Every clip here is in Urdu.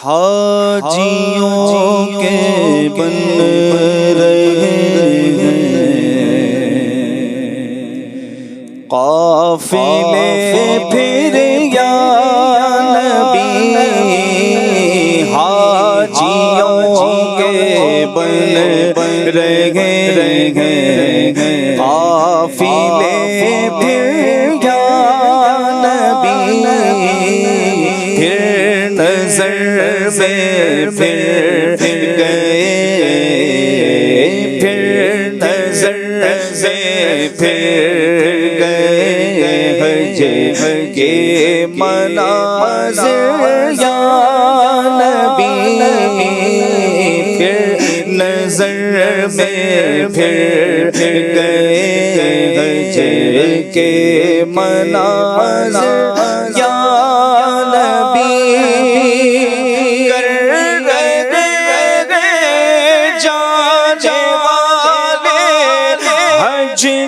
حاجیوں کے بن رہے قافلے پھر یا نبی، حاجیوں کے بن رہے قافلے پھر یا نبی، پھر نظر میں پھر گئے، پھر نظر میں پھر حج کے مناظر یا نبی، پھر نظر میں پھر گئے حج کے مناظر یا نبی، کر رہے جانے والے حج کی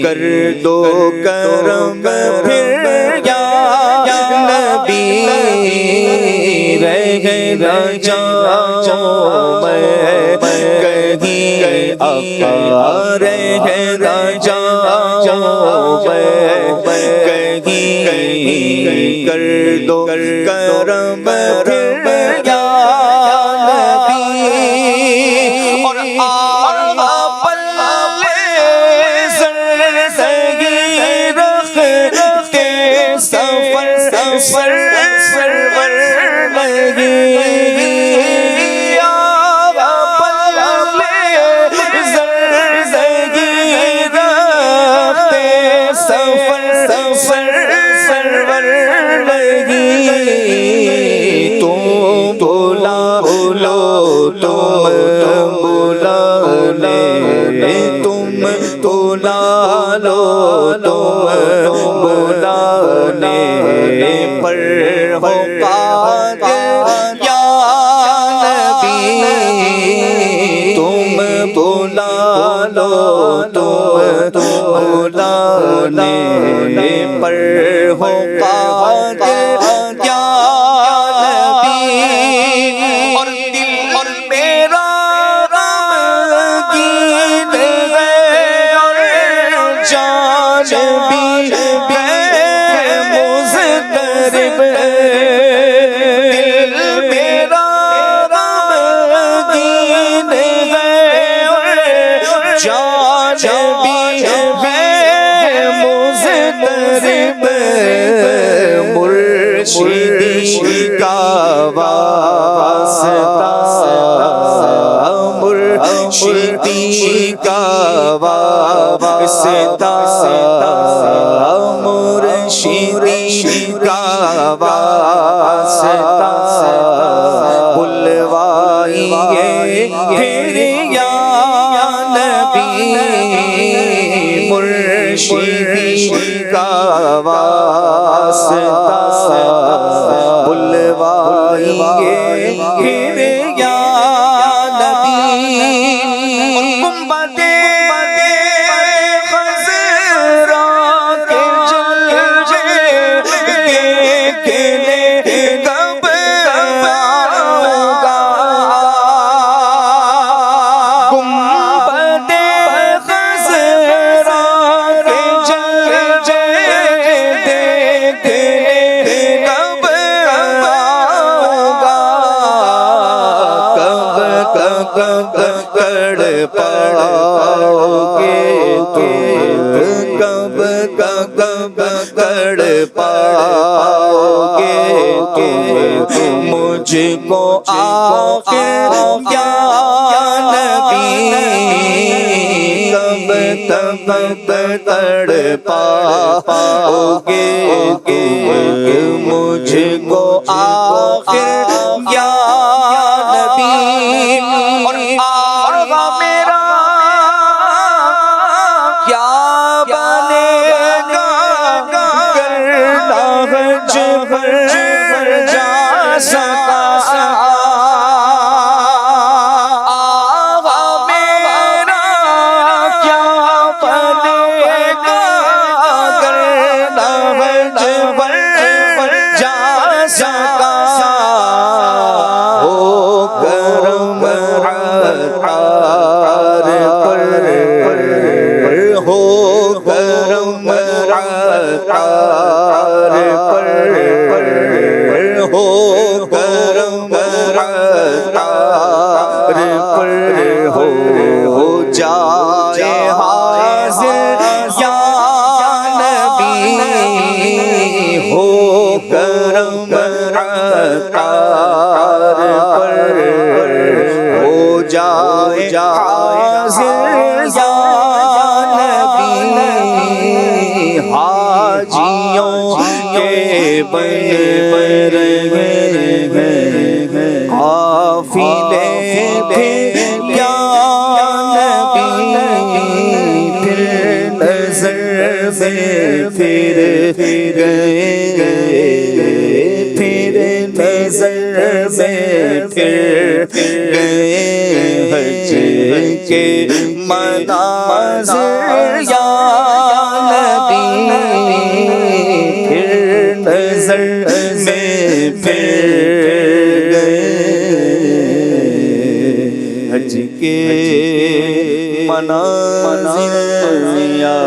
کر دو کرم پھر یا نبی، رہ گئے راجاؤں میں کہیں آقا، رہ گئے راجاؤں میں کہیں، کر دو کرم پھر یا نبی، اور پر ہو قادر یا نبی، اور دل میرا غمگین ہے، اور جان بھی مضطرب ہے، دل میرا غمگین ہے، اور جان بھی مرشدی کا واسطہ، مرشدی کا واسطہ، مرشدی کا واسطہ، بلوائیے پھر یا نبی، مرشدی کا واسطہ، بلوائیے پھر یا نبی، گنبد خضرا کے جلوے دیکھنے کب آؤں گا، گنبد خضرا کے جلوے دیکھنے کب کڑ پاؤ گے تم، کب کڑ پاؤ گے مجھ کو آخر یا نبی، کب کڑ پاؤ گے مجھ کو آخر سکا آغا میرا کیا بنے گا اگر نہج پر جا سکا ہو کرم عطار پر ہو کرم عطار پر ہو کرم عطار پر ہو جائے حاضر یا نبی ہو کرم عطار پر ہو جائے حاضر یا نبی حاجیوں کے قافلے تھے یا نبی پھر نظر میں پھر گئے پھر نظر میں پھر گئے حج کے مناظر یا نبی پھر نظر میں پھر گئے حج کے مناظر یا